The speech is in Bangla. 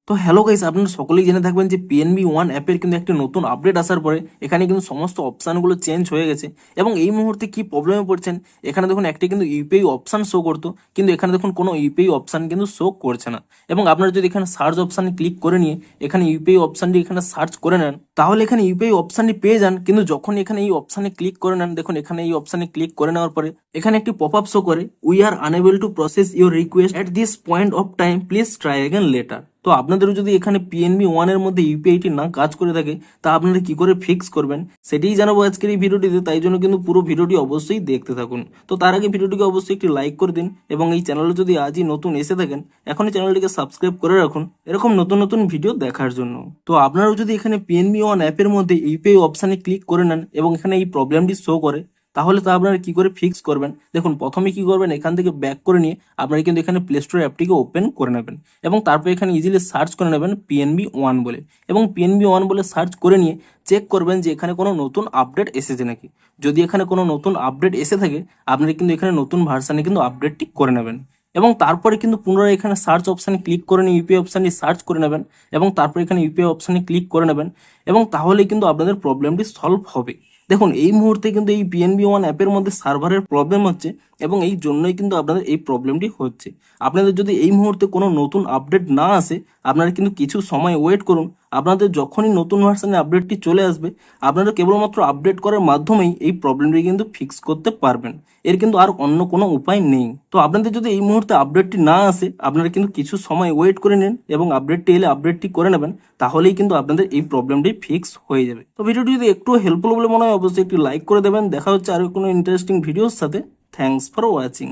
তো হ্যালো গাইস, আপনারা সকলেই জেনে থাকবেন যে পিএনবি ওয়ান অ্যাপের কিন্তু একটা নতুন আপডেট আসার পরে এখানে কিন্তু সমস্ত অপশানগুলো চেঞ্জ হয়ে গেছে। এবং এই মুহূর্তে কি প্রবলেমে পড়ছেন, এখানে দেখুন একটি কিন্তু ইউপিআই অপশান শো করতো, কিন্তু এখানে দেখুন কোনো ইউপিআই অপশান কিন্তু শো করছে না। এবং আপনারা যদি এখানে সার্চ অপশানে ক্লিক করে নিয়ে এখানে ইউপিআই অপশানটি এখানে সার্চ করে নেন, তাহলে এখানে ইউপিআই অপশানটি পেয়ে যান। কিন্তু যখন এখানে এই অপশানে ক্লিক করে নেন, দেখুন এখানে এই অপশানে ক্লিক করে নেওয়ার পরে এখানে একটি পপ আপ শো করে, we are unable to process your request at this point of time, please try again letter. তো আপনাদেরও যদি এখানে পিএনবি ওয়ানের মধ্যে ইউপিআইটি না কাজ করে থাকে, তা আপনারা কি করে ফিক্স করবেন সেটাই জানাবো আজকের এই ভিডিওটিতে। তাই জন্য কিন্তু পুরো ভিডিওটি অবশ্যই দেখতে থাকুন। তো তার আগে ভিডিওটিকে অবশ্যই একটি লাইক করে দিন, এবং এই চ্যানেলে যদি আজই নতুন এসে থাকেন এখনই চ্যানেলটিকে সাবস্ক্রাইব করে রাখুন এরকম নতুন নতুন ভিডিও দেখার জন্য। তো আপনারাও যদি এখানে পিএনবি ওয়ান অ্যাপের মধ্যে ইউপিআই অপশানে ক্লিক করে নেন এবং এখানে এই প্রবলেমটি শো করে, তাহলে তা আপনারা কি করে ফিক্স করবেন। দেখুন প্রথমে কি করবেন, এখান থেকে ব্যাক করে নিয়ে আপনারা কিন্তু এখানে প্লে স্টোর অ্যাপটিকে ওপেন করে নেবেন এবং তারপর এখানে ইজিলি সার্চ করে নেবেন পিএনবি ওয়ান বলে, এবং পিএনবি ওয়ান বলে সার্চ করে নিয়ে চেক করবেন যে এখানে কোনো নতুন আপডেট এসেছে নাকি। যদি এখানে কোনো নতুন আপডেট এসে থাকে, আপনারা কিন্তু এখানে নতুন ভার্সানে কিন্তু আপডেটটি করে নেবেন। এবং তারপরে কিন্তু পুনরায় এখানে সার্চ অপশানে ক্লিক করে নিয়ে ইউপিআই অপশানটি সার্চ করে নেবেন এবং তারপর এখানে ইউপিআই অপশানে ক্লিক করে নেবেন, এবং তাহলেই কিন্তু আপনাদের প্রবলেমটি সলভ হবে। দেখুন এই মুহূর্তে কিন্তু এই পিএনবি ওয়ান অ্যাপের মধ্যে সার্ভারের প্রবলেম হচ্ছে, এবং এই জন্যই কিন্তু আপনাদের এই প্রবলেমটি হচ্ছে। আপনাদের যদি এই মুহূর্তে কোনো নতুন আপডেট না আসে, আপনারা কিন্তু কিছু সময় ওয়েট করুন। আপনাদের যখনই নতুন ভার্সনে আপডেটটি চলে আসবে, আপনারা কেবলমাত্র আপডেট করার মাধ্যমেই এই প্রবলেমটি কিন্তু ফিক্স করতে পারবেন। এর কিন্তু আর অন্য কোনো উপায় নেই। তো আপনাদের যদি এই মুহূর্তে আপডেটটি না আসে, আপনারা কিন্তু কিছু সময় ওয়েট করে নিন এবং আপডেটটি এলে আপডেটটি করে নেবেন, তাহলেই কিন্তু আপনাদের এই প্রবলেমটি ফিক্স হয়ে যাবে। তো ভিডিওটি যদি একটু হেল্পফুল বলে মনে হয় অবশ্যই একটি লাইক করে দেবেন। দেখা হচ্ছে আরো কোনো ইন্টারেস্টিং ভিডিওর সাথে। Thanks for watching.